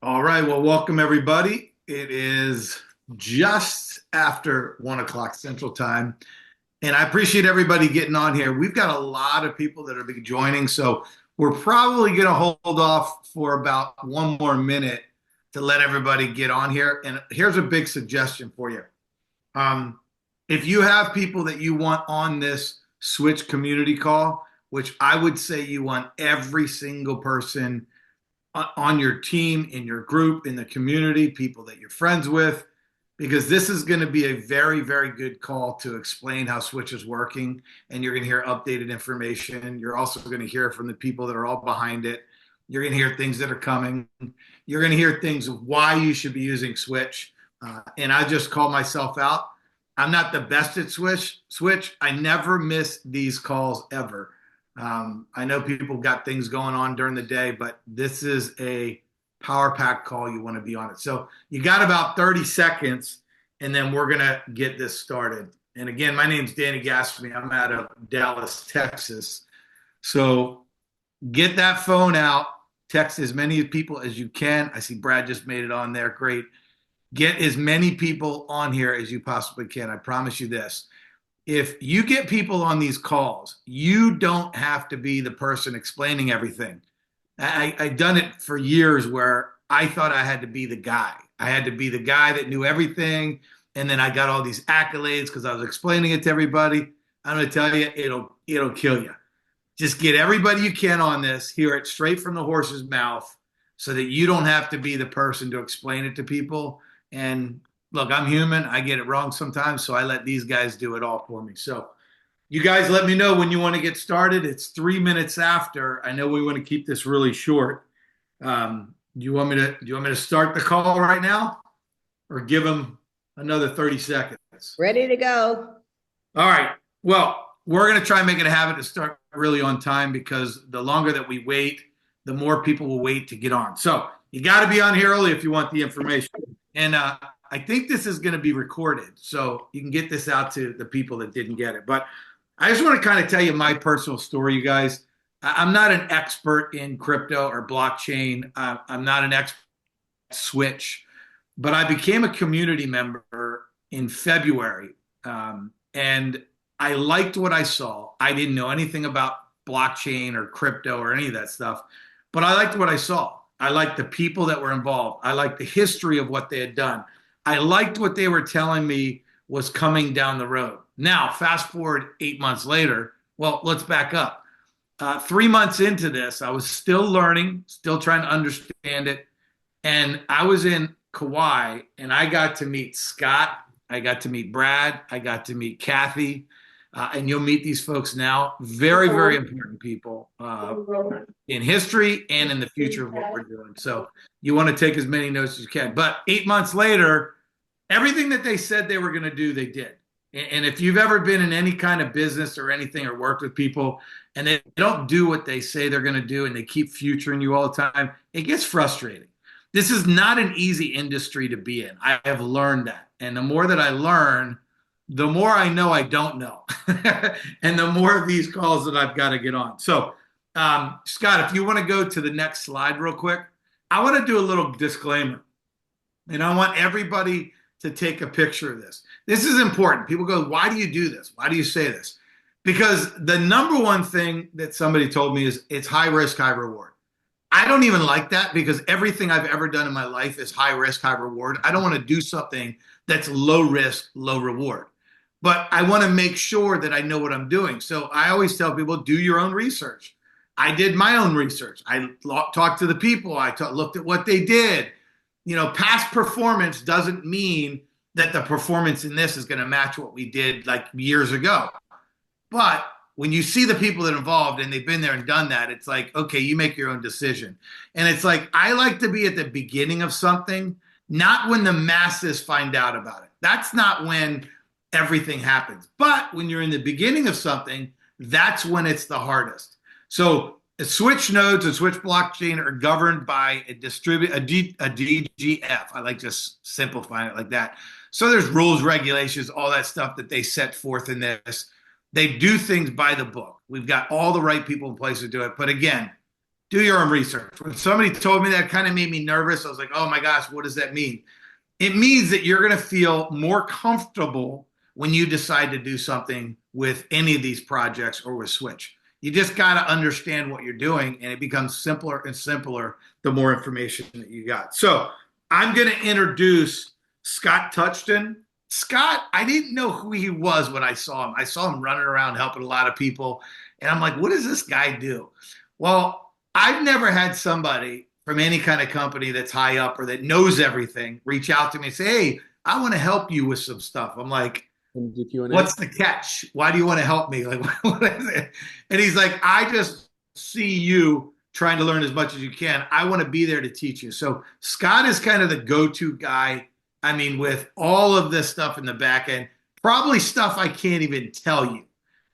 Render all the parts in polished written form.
All right. Well, welcome everybody. It is just after 1 o'clock Central Time, and I appreciate everybody getting on here. We've got a lot of people that are be joining, so we're probably going to hold off for about one more minute to let everybody get on here. And here's a big suggestion for you. Um, if you have people that you want on this Switch community call, which I would say you want every single person on your team, in your group, in the community, people that you're friends with, because this is going to be a very, very good call to explain how Switch is working. And you're going to hear updated information. You're also going to hear from the people that are all behind it. You're going to hear things that are coming. You're going to hear things of why you should be using Switch. And I just call myself out. I'm not the best at Switch. I never miss these calls ever. I know people got things going on during the day, but this is a power pack call. You want to be on it. So you got about 30 seconds, and then we're going to get this started. And again, my name's Danny Gasemy. I'm out of Dallas, Texas. So get that phone out. Text as many people as you can. I see Brad just made it on there. Great. Get as many people on here as you possibly can. I promise you this. If you get people on these calls, you don't have to be the person explaining everything. I've done it for years where I thought I had to be the guy. I had to be the guy that knew everything. And then I got all these accolades because I was explaining it to everybody. I'm going to tell you, it'll kill you. Just get everybody you can on this, hear it straight from the horse's mouth so that you don't have to be the person to explain it to people. And look, I'm human. I get it wrong sometimes, so I let these guys do it all for me. So you guys let me know when you want to get started. It's 3 minutes after. I know we want to keep this really short. Do you want me to start the call right now or give them another 30 seconds? Ready to go. All right. Well, we're going to try and make it a habit to start really on time because the longer that we wait, the more people will wait to get on. So you got to be on here early if you want the information. And I think this is going to be recorded, so you can get this out to the people that didn't get it. But I just want to kind of tell you my personal story, you guys. I'm not an expert in crypto or blockchain. I'm not an expert in Switch, but I became a community member in February, and I liked what I saw. I didn't know anything about blockchain or crypto or any of that stuff, but I liked what I saw. I liked the people that were involved. I liked the history of what they had done. I liked what they were telling me was coming down the road. Now, fast forward 8 months later. Well, let's back up. 3 months into this, I was still learning, still trying to understand it. And I was in Kauai, and I got to meet Scott. I got to meet Brad. I got to meet Kathy. And you'll meet these folks now. Very, very important people in history and in the future of what we're doing. So you want to take as many notes as you can. But 8 months later, everything that they said they were going to do, they did. And if you've ever been in any kind of business or anything or worked with people and they don't do what they say they're going to do and they keep futuring you all the time, it gets frustrating. This is not an easy industry to be in. I have learned that. And the more that I learn, the more I know I don't know. And the more of these calls that I've got to get on. So, Scott, if you want to go to the next slide real quick, I want to do a little disclaimer. And I want everybody to take a picture of this. This is important. People go, why do you do this? Why do you say this? Because the number one thing that somebody told me is it's high risk, high reward. I don't even like that because everything I've ever done in my life is high risk, high reward. I don't want to do something that's low risk, low reward. But I want to make sure that I know what I'm doing. So I always tell people, do your own research. I did my own research. I talked to the people. I looked at what they did. You know, past performance doesn't mean that the performance in this is going to match what we did like years ago. But when you see the people that are involved and they've been there and done that, it's like, okay, you make your own decision. And it's like, I like to be at the beginning of something, not when the masses find out about it. That's not when everything happens. But when you're in the beginning of something, that's when it's the hardest. So Switch nodes and Switch blockchain are governed by a DGF. I like just simplifying it like that. So there's rules, regulations, all that stuff that they set forth in this. They do things by the book. We've got all the right people in place to do it. But again, do your own research. When somebody told me that, it kind of made me nervous. I was like, oh my gosh, what does that mean? It means that you're going to feel more comfortable when you decide to do something with any of these projects or with Switch. You just got to understand what you're doing, and it becomes simpler and simpler the more information that you got. So I'm going to introduce Scott Touchton. Scott, I didn't know who he was when I saw him. I saw him running around helping a lot of people, and I'm like, what does this guy do? Well, I've never had somebody from any kind of company that's high up or that knows everything reach out to me and say, hey, I want to help you with some stuff. I'm like, And do Q&A. what's the catch? Why do you want to help me? Like, what is it? And he's like, I just see you trying to learn as much as you can. I want to be there to teach you. So Scott is kind of the go-to guy. I mean, with all of this stuff in the back end, probably stuff I can't even tell you.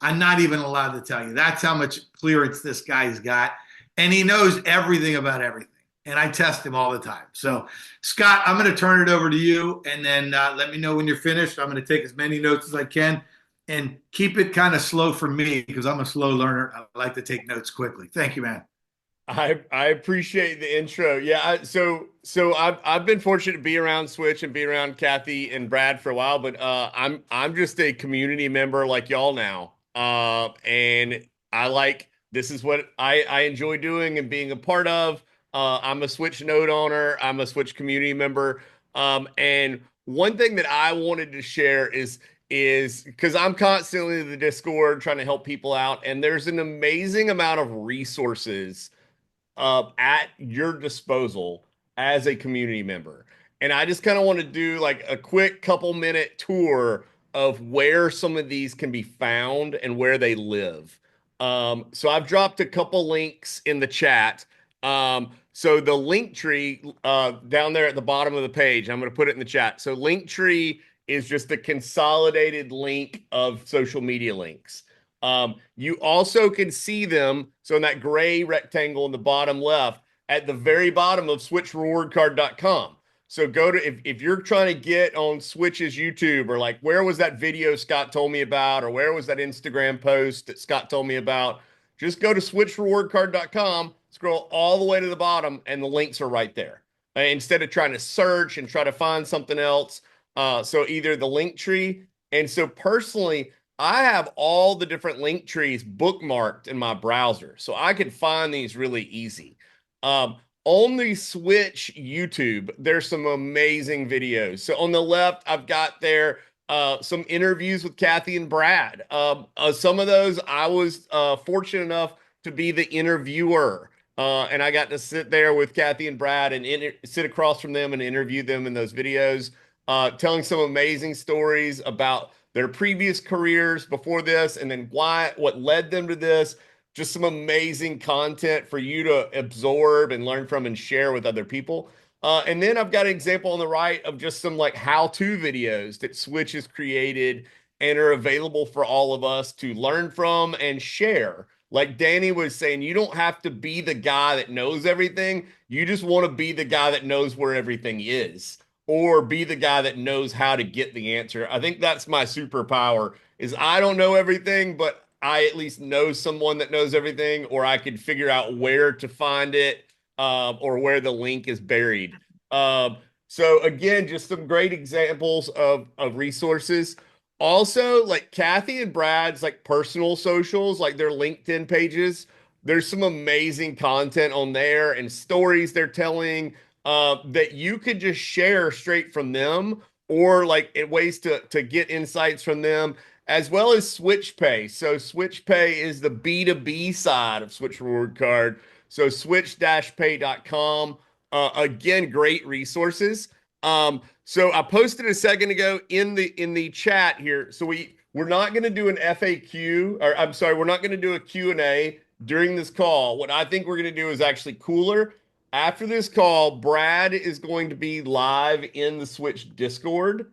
I'm not even allowed to tell you. That's how much clearance this guy's got. And he knows everything about everything. And I test him all the time. So, Scott, I'm going to turn it over to you, and then let me know when you're finished. I'm going to take as many notes as I can, and keep it kind of slow for me because I'm a slow learner. I like to take notes quickly. Thank you, man. I appreciate the intro. Yeah, so I've been fortunate to be around Switch and be around Kathy and Brad for a while, but I'm just a community member like y'all now. And I like this is what I enjoy doing and being a part of. I'm a Switch node owner. I'm a Switch community member. And one thing that I wanted to share is because I'm constantly in the Discord trying to help people out, and there's an amazing amount of resources at your disposal as a community member. And I just kind of want to do like a quick couple minute tour of where some of these can be found and where they live. So I've dropped a couple links in the chat. So the link tree down there at the bottom of the page, I'm going to put it in the chat. So link tree is just a consolidated link of social media links. You also can see them. So in that gray rectangle in the bottom left, at the very bottom of switchrewardcard.com. So go to, if you're trying to get on Switch's YouTube, or like, where was that video Scott told me about, or where was that Instagram post that Scott told me about, just go to switchrewardcard.com, scroll all the way to the bottom, and the links are right there. Instead of trying to search and try to find something else. So either the link tree, and so personally, I have all the different link trees bookmarked in my browser, so I can find these really easy. On the Switch YouTube, there's some amazing videos. So on the left, I've got there some interviews with Kathy and Brad. Some of those I was fortunate enough to be the interviewer. And I got to sit there with Kathy and Brad and sit across from them and interview them in those videos, telling some amazing stories about their previous careers before this, and then what led them to this. Just some amazing content for you to absorb and learn from and share with other people. And then I've got an example on the right of just some like how-to videos that Switch has created and are available for all of us to learn from and share. Like Danny was saying, you don't have to be the guy that knows everything. You just want to be the guy that knows where everything is, or be the guy that knows how to get the answer. I think that's my superpower, is I don't know everything, but I at least know someone that knows everything, or I could figure out where to find it, or where the link is buried. So again, just some great examples of resources. Also, like Kathy and Brad's like personal socials, like their LinkedIn pages, there's some amazing content on there and stories they're telling that you could just share straight from them, or like ways to get insights from them, as well as SwitchPay. So SwitchPay is the B2B side of Switch Reward Card. So switch-pay.com. Again, great resources. So I posted a second ago in the chat here. So we're not going to do an FAQ, or I'm sorry, we're not going to do a Q&A during this call. What I think we're going to do is actually cooler. After this call, Brad is going to be live in the Switch Discord,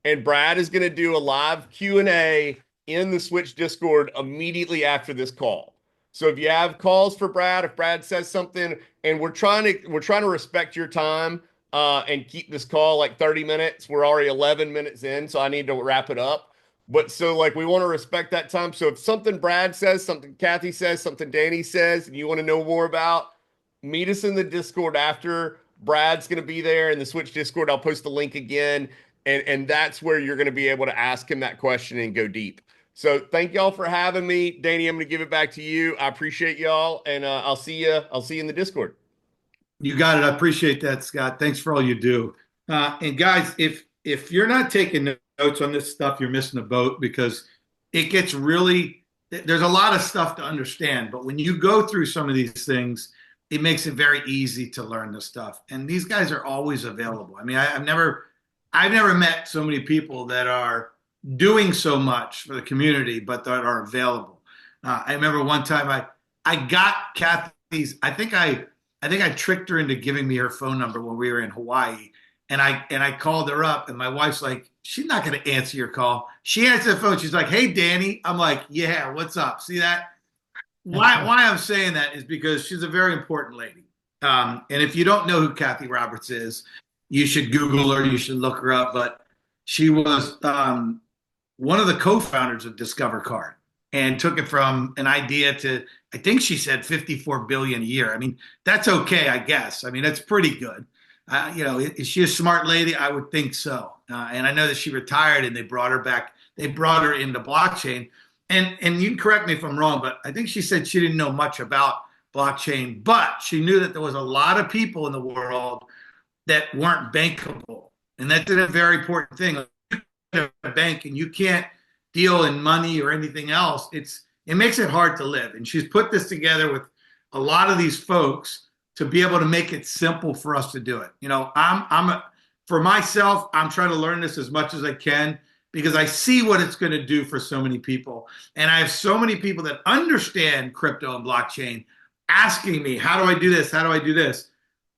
and Brad is going to do a live Q&A in the Switch Discord immediately after this call. So if you have calls for Brad, if Brad says something, and we're trying to respect your time and keep this call like 30 minutes. We're already 11 minutes in, so I need to wrap it up. But so like we want to respect that time. So if something Brad says, something Kathy says, something Danny says, and you want to know more about, meet us in the Discord after. Brad's going to be there in the Switch Discord. I'll post the link again. And that's where you're going to be able to ask him that question and go deep. So thank y'all for having me. Danny, I'm going to give it back to you. I appreciate y'all. And I'll see you in the Discord. You got it. I appreciate that, Scott. Thanks for all you do. And guys, if you're not taking notes on this stuff, you're missing the boat, because it gets really, there's a lot of stuff to understand. But when you go through some of these things, it makes it very easy to learn the stuff. And these guys are always available. I mean, I've never met so many people that are doing so much for the community, but that are available. I remember one time I got Kathy's. I think I tricked her into giving me her phone number when we were in Hawaii, and I called her up, and my wife's like, she's not going to answer your call. She answered the phone. She's like, "Hey, Danny." I'm like, "Yeah, what's up?" See that? Why I'm saying that is because she's a very important lady. And if you don't know who Kathy Roberts is, you should Google her. You should look her up. But she was one of the co-founders of Discover Card, and took it from an idea to, I think she said 54 billion a year. I mean, that's okay, I guess. I mean, that's pretty good. Is she a smart lady? I would think so. And I know that she retired and they brought her back. They brought her into blockchain. And you can correct me if I'm wrong, but I think she said she didn't know much about blockchain, but she knew that there was a lot of people in the world that weren't bankable. And that's a very important thing. A bank and you can't deal in money or anything else, it makes it hard to live. And she's put this together with a lot of these folks to be able to make it simple for us to do it. For myself, I'm trying to learn this as much as I can, because I see what it's going to do for so many people. And I have so many people that understand crypto and blockchain asking me, how do I do this? How do I do this?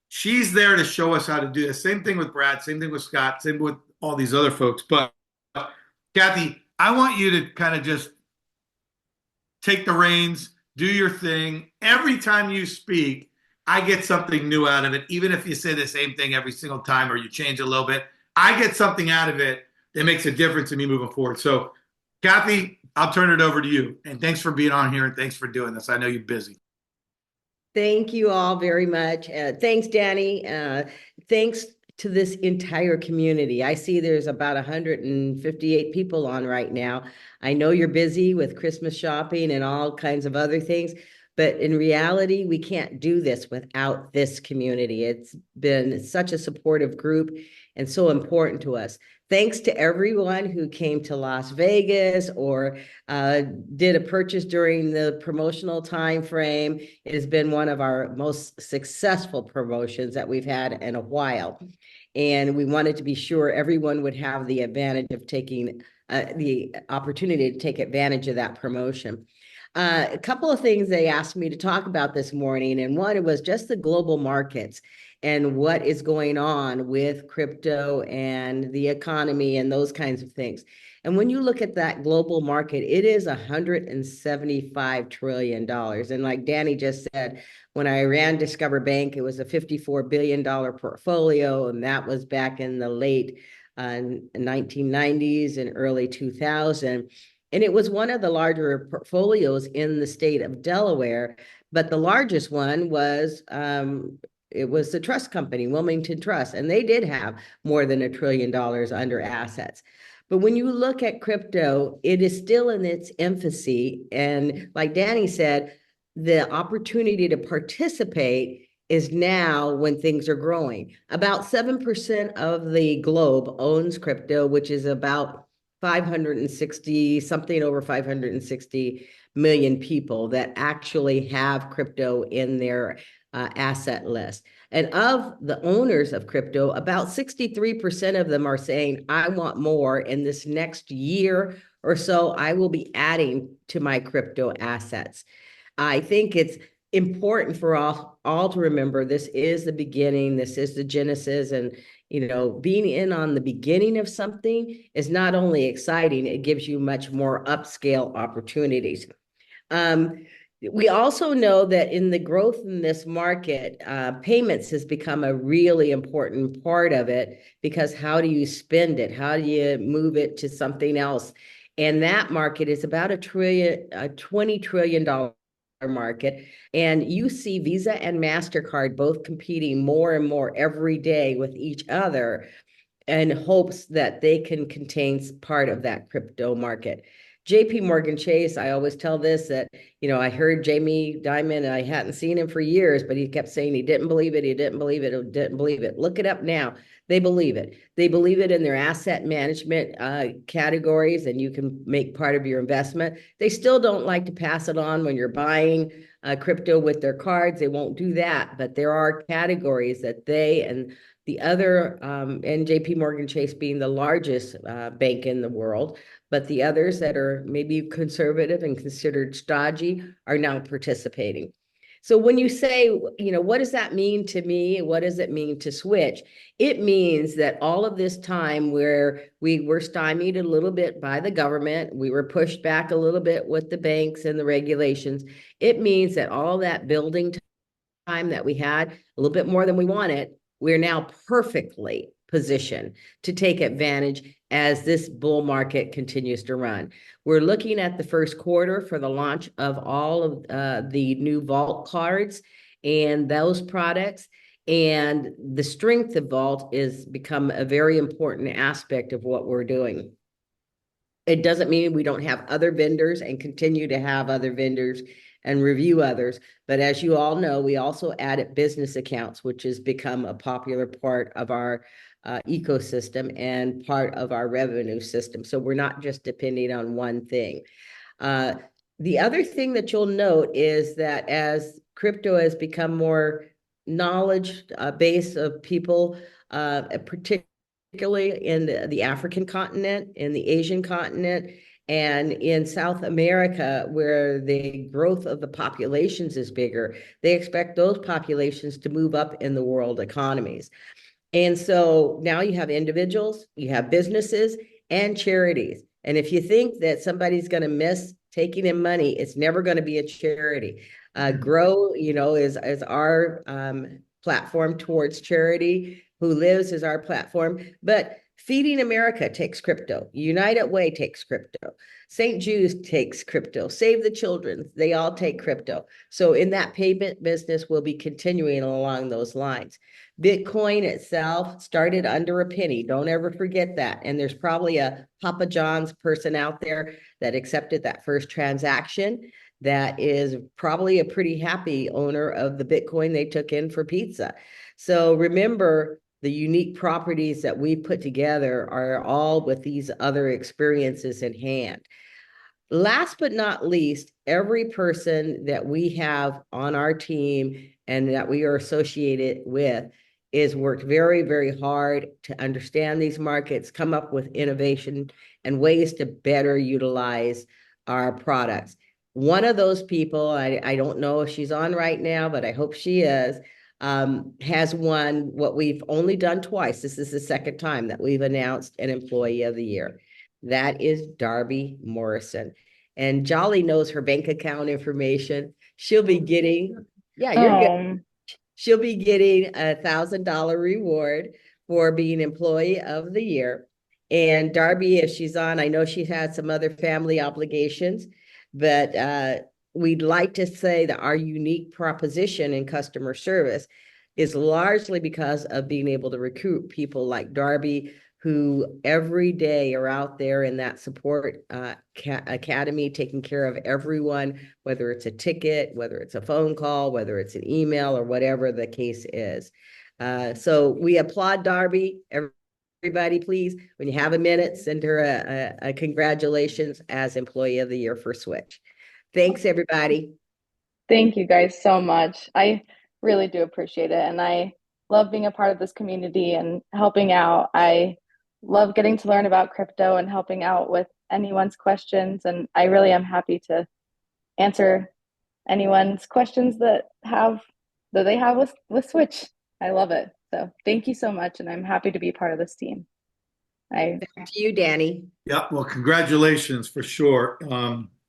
She's there to show us how to do this. Same thing with Brad, same thing with Scott, same with all these other folks. But Kathy, I want you to kind of just take the reins, do your thing. Every time you speak, I get something new out of it. Even if you say the same thing every single time or you change a little bit, I get something out of it that makes a difference in me moving forward. So, Kathy, I'll turn it over to you. And thanks for being on here, and thanks for doing this. I know you're busy. Thank you all very much. Thanks, Danny. Thanks to this entire community. I see there's about 158 people on right now. I know you're busy with Christmas shopping and all kinds of other things, but in reality, we can't do this without this community. It's been such a supportive group and so important to us. Thanks to everyone who came to Las Vegas or did a purchase during the promotional time frame. It has been one of our most successful promotions that we've had in a while. And we wanted to be sure everyone would have the advantage of taking the opportunity to take advantage of that promotion. A couple of things they asked me to talk about this morning, and one was just the global markets and what is going on with crypto and the economy and those kinds of things. And when you look at that global market, it is $175 trillion. And like Danny just said, when I ran Discover Bank, it was a $54 billion portfolio, and that was back in the late 1990s and early 2000. And it was one of the larger portfolios in the state of Delaware, but the largest one was it was the trust company, Wilmington Trust, and they did have more than $1 trillion under assets. But when you look at crypto, it is still in its infancy. And like Danny said, the opportunity to participate is now when things are growing. About 7% of the globe owns crypto, which is about 560, something over 560 million people that actually have crypto in their asset list. And of the owners of crypto, about 63% of them are saying, I want more in this next year or so. I will be adding to my crypto assets. I think it's important for all to remember this is the beginning, this is the genesis, and being in on the beginning of something is not only exciting, it gives you much more upscale opportunities. We also know that in the growth in this market, payments has become a really important part of it, because how do you spend it? How do you move it to something else? And that market is about $20 trillion market. And you see Visa and MasterCard both competing more and more every day with each other in hopes that they can contain part of that crypto market. JP Morgan Chase, I always tell this, that, I heard Jamie Dimon, and I hadn't seen him for years, but he kept saying he didn't believe it, he didn't believe it, he didn't believe it. Look it up now. They believe it. They believe it in their asset management categories, and you can make part of your investment. They still don't like to pass it on when you're buying crypto with their cards. They won't do that, but there are categories that they and the other, and JP Morgan Chase being the largest bank in the world, but the others that are maybe conservative and considered stodgy are now participating. So when you say, what does that mean to me? What does it mean to switch? It means that all of this time where we were stymied a little bit by the government, we were pushed back a little bit with the banks and the regulations. It means that all that building time that we had, a little bit more than we wanted, we're now perfectly positioned to take advantage as this bull market continues to run. We're looking at the first quarter for the launch of all of the new Vault cards and those products. And the strength of Vault is become a very important aspect of what we're doing. It doesn't mean we don't have other vendors and continue to have other vendors and review others. But as you all know, we also added business accounts, which has become a popular part of our ecosystem and part of our revenue system. So we're not just depending on one thing. The other thing that you'll note is that as crypto has become more knowledge base of people, particularly in the African continent, in the Asian continent, and in South America, where the growth of the populations is bigger, they expect those populations to move up in the world economies. And so now you have individuals, you have businesses, and charities. And if you think that somebody's going to miss taking in money, it's never going to be a charity. Grow, is our platform towards charity. Who Lives is our platform. But Feeding America takes crypto. United Way takes crypto. St. Jude's takes crypto. Save the Children, they all take crypto. So in that payment business, we'll be continuing along those lines. Bitcoin itself started under a penny. Don't ever forget that. And there's probably a Papa John's person out there that accepted that first transaction that is probably a pretty happy owner of the Bitcoin they took in for pizza. So remember, the unique properties that we put together are all with these other experiences in hand. Last but not least, every person that we have on our team and that we are associated with is worked very, very hard to understand these markets, come up with innovation and ways to better utilize our products. One of those people, I don't know if she's on right now, but I hope she is, has won what we've only done twice. This is the second time that we've announced an Employee of the Year. That is Darby Morrison. And Jolly knows her bank account information. She'll be getting, yeah, you're good. She'll be getting $1,000 reward for being Employee of the Year. And Darby, if she's on, I know she had some other family obligations, but we'd like to say that our unique proposition in customer service is largely because of being able to recruit people like Darby, who every day are out there in that support academy, taking care of everyone, whether it's a ticket, whether it's a phone call, whether it's an email, or whatever the case is. So we applaud Darby. Everybody, please, when you have a minute, send her a congratulations as Employee of the Year for Switch. Thanks, everybody. Thank you guys so much. I really do appreciate it. And I love being a part of this community and helping out. I love getting to learn about crypto and helping out with anyone's questions. And I really am happy to answer anyone's questions that they have with Switch. I love it. So thank you so much. And I'm happy to be part of this team. Back to you, Danny. Yeah, well, congratulations for sure.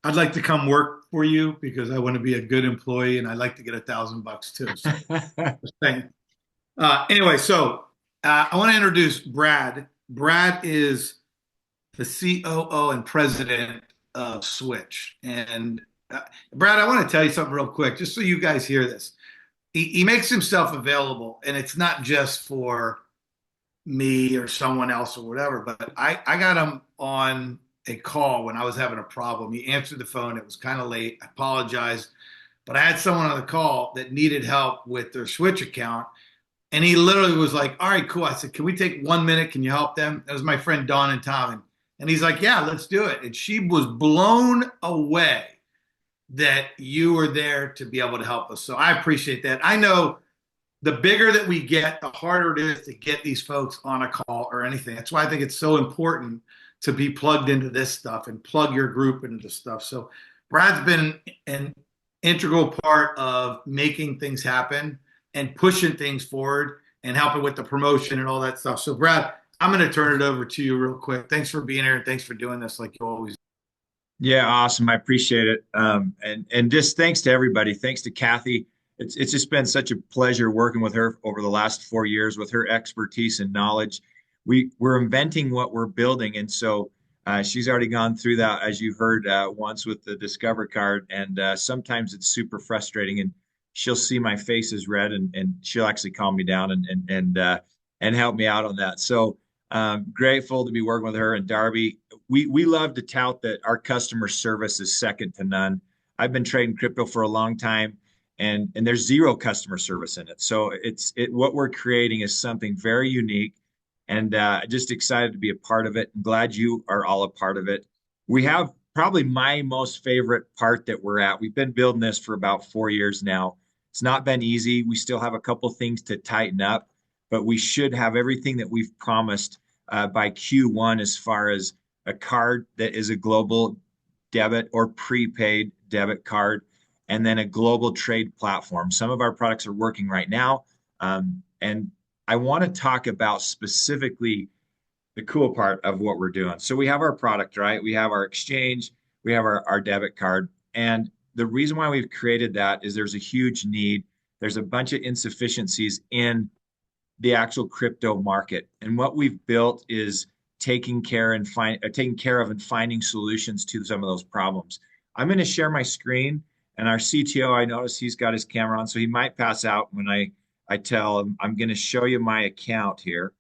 I'd like to come work for you because I want to be a good employee and I'd like to get $1,000 too. So, anyway, so I want to introduce Brad. Brad is the COO and president of Switch. And Brad, I want to tell you something real quick, just so you guys hear this. He makes himself available, and it's not just for me or someone else or whatever, but I got him on a call when I was having a problem. He answered the phone. It was kind of late. I apologize, but I had someone on the call that needed help with their Switch account. And he literally was like, all right, cool. I said, can we take 1 minute? Can you help them? That was my friend Don and Tom. And he's like, yeah, let's do it. And she was blown away that you were there to be able to help us. So I appreciate that. I know the bigger that we get, the harder it is to get these folks on a call or anything. That's why I think it's so important to be plugged into this stuff and plug your group into this stuff. So Brad's been an integral part of making things happen and pushing things forward and helping with the promotion and all that stuff. So Brad, I'm going to turn it over to you real quick. Thanks for being here and thanks for doing this like you always do. Yeah, awesome. I appreciate it. And just thanks to everybody. Thanks to Kathy. It's just been such a pleasure working with her over the last 4 years with her expertise and knowledge. We're inventing what we're building, and so she's already gone through that, as you heard once with the Discover card. And sometimes it's super frustrating, and she'll see my face is red, and she'll actually calm me down and help me out on that. So grateful to be working with her and Darby. We love to tout that our customer service is second to none. I've been trading crypto for a long time, and there's zero customer service in it. So what we're creating is something very unique, and just excited to be a part of it. I'm glad you are all a part of it. We have probably my most favorite part that we're at. We've been building this for about 4 years now. It's not been easy. We still have a couple things to tighten up, but we should have everything that we've promised by Q1 as far as a card that is a global debit or prepaid debit card, and then a global trade platform. Some of our products are working right now. And I want to talk about specifically the cool part of what we're doing. So we have our product, right? We have our exchange, we have our debit card. And the reason why we've created that is there's a huge need. There's a bunch of insufficiencies in the actual crypto market. And what we've built is taking care of and finding solutions to some of those problems. I'm going to share my screen, and our CTO, I notice he's got his camera on, so he might pass out when I tell him. I'm going to show you my account here.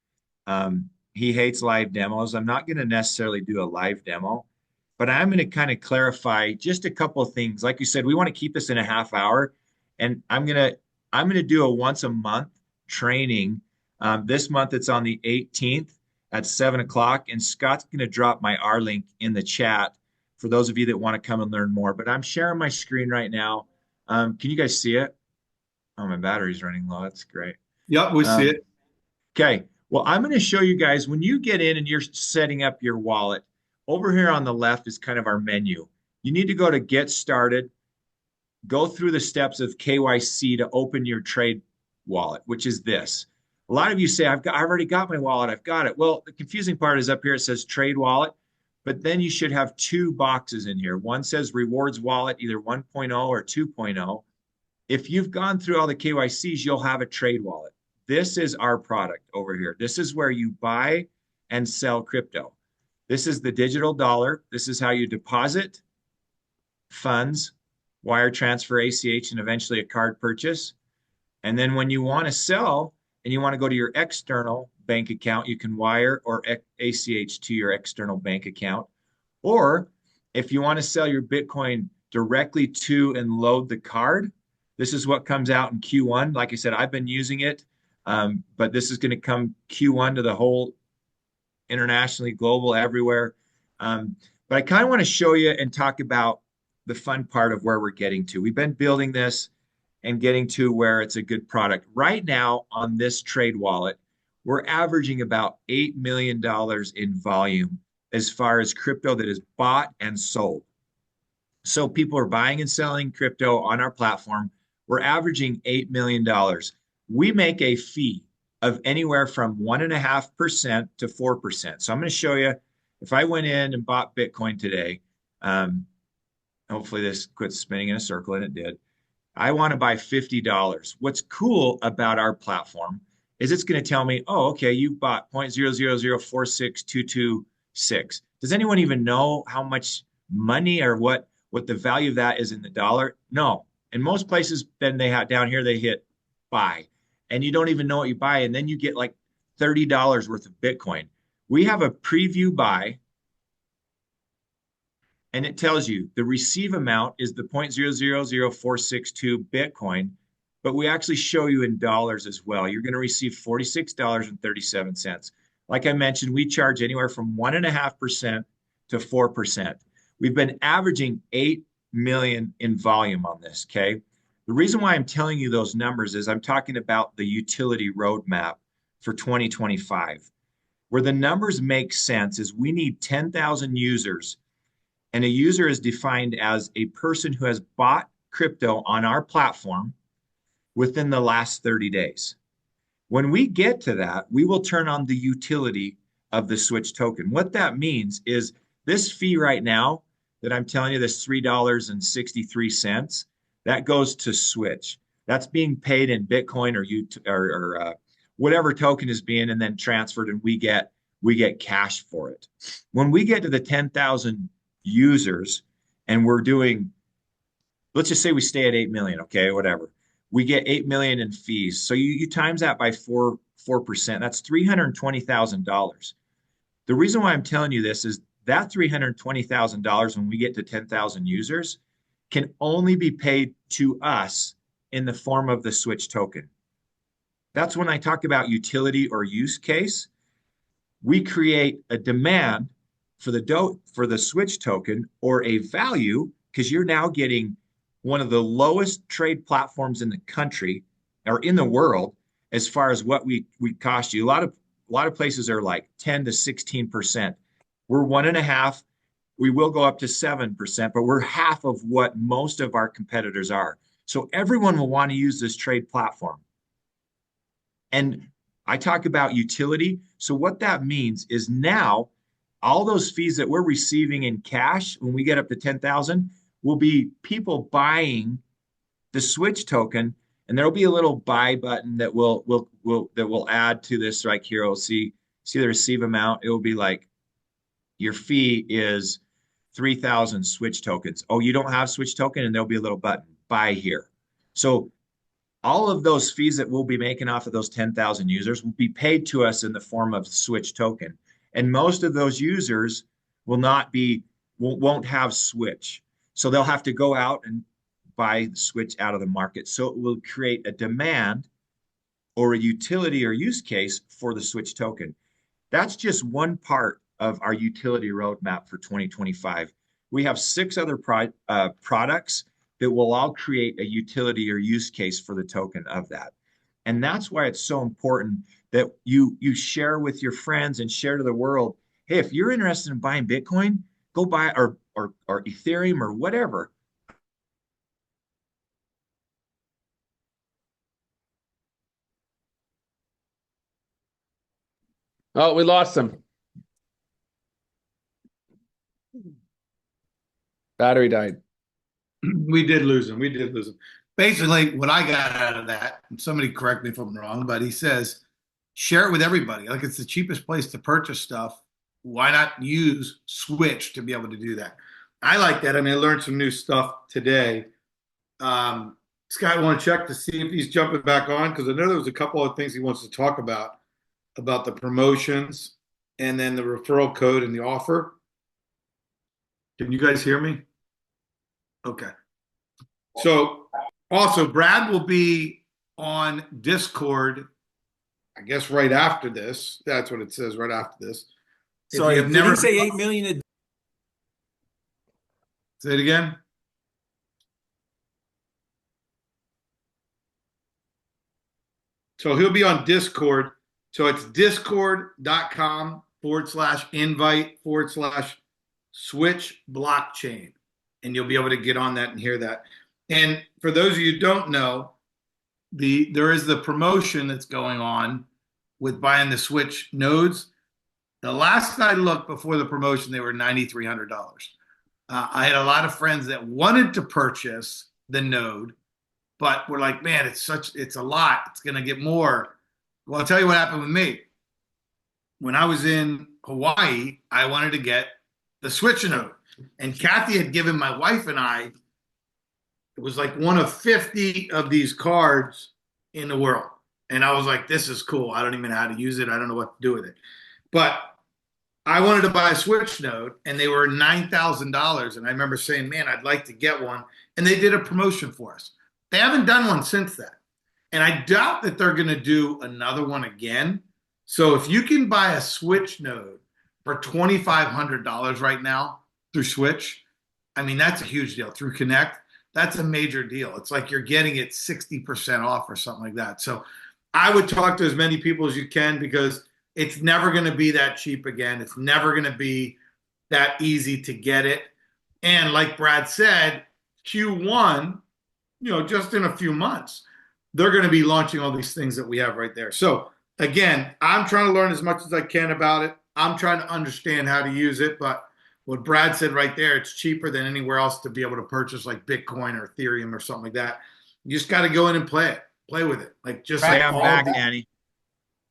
He hates live demos. I'm not going to necessarily do a live demo, but I'm going to kind of clarify just a couple of things. Like you said, we want to keep this in a half hour, and I'm going to do a once a month training. This month it's on the 18th at 7 o'clock, and Scott's going to drop my R link in the chat for those of you that want to come and learn more. But I'm sharing my screen right now. Can you guys see it? Oh, my battery's running low. That's great. Yep, we see it. Okay. Well, I'm going to show you guys when you get in and you're setting up your wallet. Over here on the left is kind of our menu. You need to go to Get Started, go through the steps of KYC to open your trade wallet, which is this. A lot of you say, I've already got my wallet. I've got it. Well, the confusing part is up here. It says Trade Wallet, but then you should have two boxes in here. One says Rewards Wallet, either 1.0 or 2.0. If you've gone through all the KYCs, you'll have a trade wallet. This is our product over here. This is where you buy and sell crypto. This is the digital dollar. This is how you deposit funds, wire transfer, ACH, and eventually a card purchase. And then when you want to sell and you want to go to your external bank account, you can wire or ACH to your external bank account. Or if you want to sell your Bitcoin directly to and load the card, this is what comes out in Q1. Like I said, I've been using it, but this is going to come Q1 to the whole internationally, global, everywhere. But I kind of want to show you and talk about the fun part of where we're getting to. We've been building this and getting to where it's a good product. Right now on this trade wallet, we're averaging about $8 million in volume as far as crypto that is bought and sold. So people are buying and selling crypto on our platform. We're averaging $8 million. We make a fee of anywhere from 1.5% to 4%. So I'm going to show you, if I went in and bought Bitcoin today, hopefully this quits spinning in a circle, and it did. I want to buy $50. What's cool about our platform is it's going to tell me, oh, okay, you bought 0.00046226. Does anyone even know how much money or what what the value of that is in the dollar? No. In most places, then they have down here, they hit buy, and you don't even know what you buy. And then you get like $30 worth of Bitcoin. We have a preview buy, and it tells you the receive amount is the 0.000462 Bitcoin, but we actually show you in dollars as well. You're going to receive $46.37. Like I mentioned, we charge anywhere from 1.5% to 4%. We've been averaging 8 million in volume on this, okay? The reason why I'm telling you those numbers is I'm talking about the utility roadmap for 2025. Where the numbers make sense is we need 10,000 users, and a user is defined as a person who has bought crypto on our platform within the last 30 days. When we get to that, we will turn on the utility of the Switch token. What that means is this fee right now that I'm telling you, this $3.63, that goes to Switch. That's being paid in Bitcoin or whatever token is being, and then transferred, and we get cash for it. When we get to the 10,000 users, and we're doing, let's just say we stay at 8 million, okay, whatever. We get 8 million in fees. So you times that by 4%, that's $320,000. The reason why I'm telling you this is that $320,000 when we get to 10,000 users can only be paid to us in the form of the Switch token. That's when I talk about utility or use case. We create a demand for the Switch token, or a value, because you're now getting one of the lowest trade platforms in the country or in the world as far as what we cost you. A lot of places are like 10 to 16%. We're 1.5%. We will go up to 7%, but we're half of what most of our competitors are. So everyone will want to use this trade platform. And I talk about utility. So what that means is now all those fees that we're receiving in cash when we get up to 10,000 will be people buying the Switch token, and there'll be a little buy button that will add to this right here. We'll see the receive amount. It will be like your fee is 3,000 Switch tokens. Oh, you don't have Switch token, and there'll be a little button buy here. So all of those fees that we'll be making off of those 10,000 users will be paid to us in the form of Switch token. And most of those users won't have Switch. So they'll have to go out and buy the Switch out of the market. So it will create a demand or a utility or use case for the Switch token. That's just one part of our utility roadmap for 2025. We have 6 other products that will all create a utility or use case for the token of that. And that's why it's so important that you share with your friends and share to the world, hey, if you're interested in buying Bitcoin, go buy or Ethereum or whatever. Oh, we lost him. Battery died. We did lose him. Basically, what I got out of that, and somebody correct me if I'm wrong, but he says, share it with everybody. Like, it's the cheapest place to purchase stuff. Why not use Switch to be able to do that? I like that. I mean, I learned some new stuff today. Scott, I want to check to see if he's jumping back on, because I know there was a couple of things he wants to talk about the promotions and then the referral code and the offer. Can you guys hear me? Okay. So also, Brad will be on Discord, I guess, right after this. That's what it says, right after this. Sorry, did he say 8 million? Say it again. So he'll be on Discord. So it's discord.com/invite/switch blockchain. And you'll be able to get on that and hear that. And for those of you who don't know, there is the promotion that's going on with buying the Switch nodes. The last I looked before the promotion, they were $9,300. I had a lot of friends that wanted to purchase the node, but were like, man, it's a lot. It's going to get more. Well, I'll tell you what happened with me. When I was in Hawaii, I wanted to get the Switch node. And Kathy had given my wife and I, it was like one of 50 of these cards in the world. And I was like, this is cool. I don't even know how to use it. I don't know what to do with it. But I wanted to buy a Switch node, and they were $9,000. And I remember saying, man, I'd like to get one. And they did a promotion for us. They haven't done one since then. And I doubt that they're going to do another one again. So if you can buy a Switch node for $2,500 right now through Switch, I mean, that's a huge deal. Through Connect, that's a major deal. It's like you're getting it 60% off or something like that. So I would talk to as many people as you can, because it's never going to be that cheap again. It's never going to be that easy to get it. And like Brad said, Q1, just in a few months, they're going to be launching all these things that we have right there. So again, I'm trying to learn as much as I can about it. I'm trying to understand how to use it. But what Brad said right there, it's cheaper than anywhere else to be able to purchase like Bitcoin or Ethereum or something like that. You just got to go in and play with it. Like just Right, like I'm back, Danny.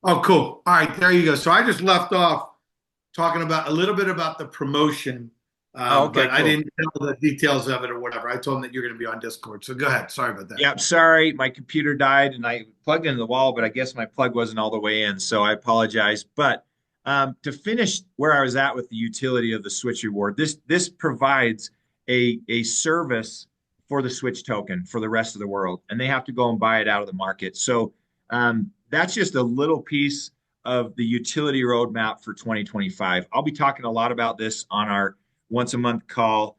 Oh, cool. All right, there you go. So I just left off talking about a little bit about the promotion, Okay, but I cool. didn't tell the details of it or whatever. I told them that you're going to be on Discord. So go ahead. Sorry about that. Yep, sorry, my computer died and I plugged into the wall, but I guess my plug wasn't all the way in, so I apologize. But to finish where I was at with the utility of the Switch reward, this provides a service for the Switch token for the rest of the world, and they have to go and buy it out of the market. So that's just a little piece of the utility roadmap for 2025. I'll be talking a lot about this on our once a month call.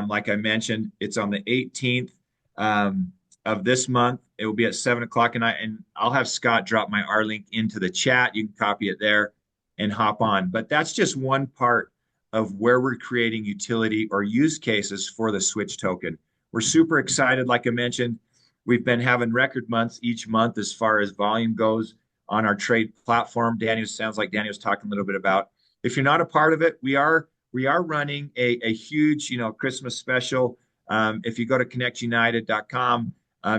Like I mentioned, it's on the 18th of this month. It will be at 7 o'clock, and I'll have Scott drop my R link into the chat. You can copy it there and hop on. But that's just one part of where we're creating utility or use cases for the Switch token. We're super excited. Like I mentioned, we've been having record months each month as far as volume goes on our trade platform. Sounds like Danny was talking a little bit about. If you're not a part of it, we are running a huge, Christmas special. If you go to connectunited.com,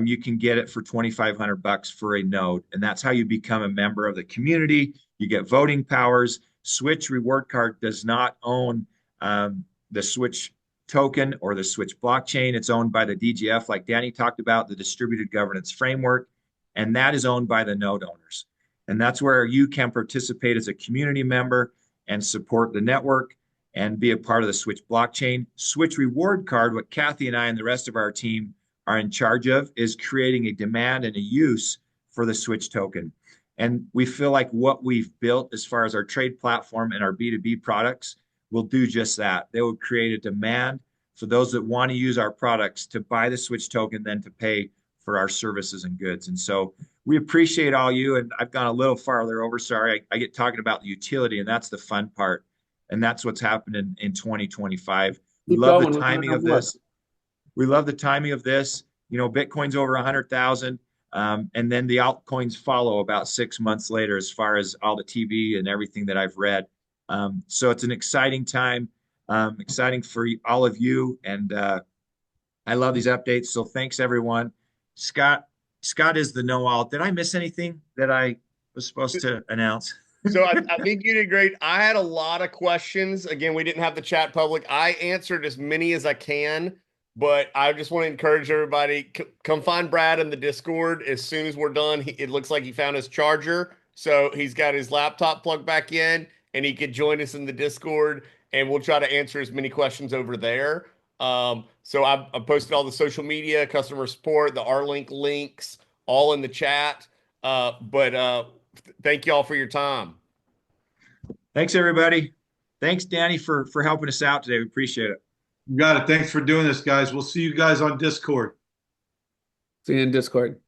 you can get it for $2,500 for a node. And that's how you become a member of the community. You get voting powers. Switch reward card does not own the Switch token or the Switch blockchain. It's owned by the DGF, like Danny talked about, the distributed governance framework, and that is owned by the node owners. And that's where you can participate as a community member and support the network and be a part of the Switch blockchain. Switch reward card, what Kathy and I and the rest of our team are in charge of, is creating a demand and a use for the Switch token. And we feel like what we've built as far as our trade platform and our B2B products will do just that. They will create a demand for those that want to use our products to buy the Switch token, then to pay for our services and goods. And so we appreciate all you. And I've gone a little farther over. Sorry, I get talking about the utility, and that's the fun part. And that's what's happening in 2025. We love the timing of this. We love the timing of this. Bitcoin's over 100,000. And then the altcoins follow about 6 months later, as far as all the TV and everything that I've read. So it's an exciting time, exciting for all of you. And I love these updates. So thanks, everyone. Scott is the know-all. Did I miss anything that I was supposed to announce? So I think you did great. I had a lot of questions. Again, we didn't have the chat public. I answered as many as I can, but I just want to encourage everybody, come find Brad in the Discord as soon as we're done. It looks like he found his charger. So he's got his laptop plugged back in, and he could join us in the Discord, and we'll try to answer as many questions over there. So I've posted all the social media, customer support, the R-Link links, all in the chat. But thank you all for your time. Thanks, everybody. Thanks, Danny, for helping us out today. We appreciate it. You got it. Thanks for doing this, guys. We'll see you guys on Discord. See you in Discord.